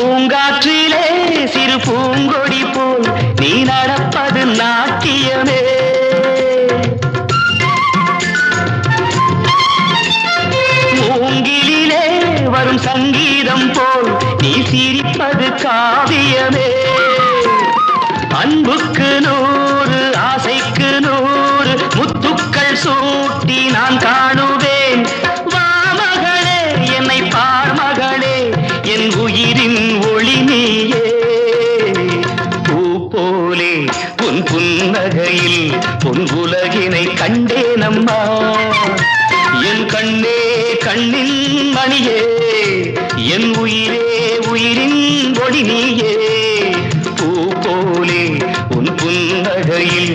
பூங்காற்றிலே சிறு பூங்கொடி போல் நீ நடப்பது நாட்டியமே. மூங்கிலே வரும் சங்கீதம் போல் நீ சிரிப்பது காவியமே. அன்புக்கு 100 ஆசைக்கு 100 முத்துக்கள் சூட்டி நான் காணுவேன். வா மகளே என்னை பார் மகளே என் உயிரின் ஒளி நீயே. பூ போலே உன் புன்னகையில் உன் உலகினை கண்டேனம்மா. என் கண்ணே கண்ணின் மணியே என் உயிரே உயிரின் ஒளி நீயே. பூ போலே உன் புன்னகையில்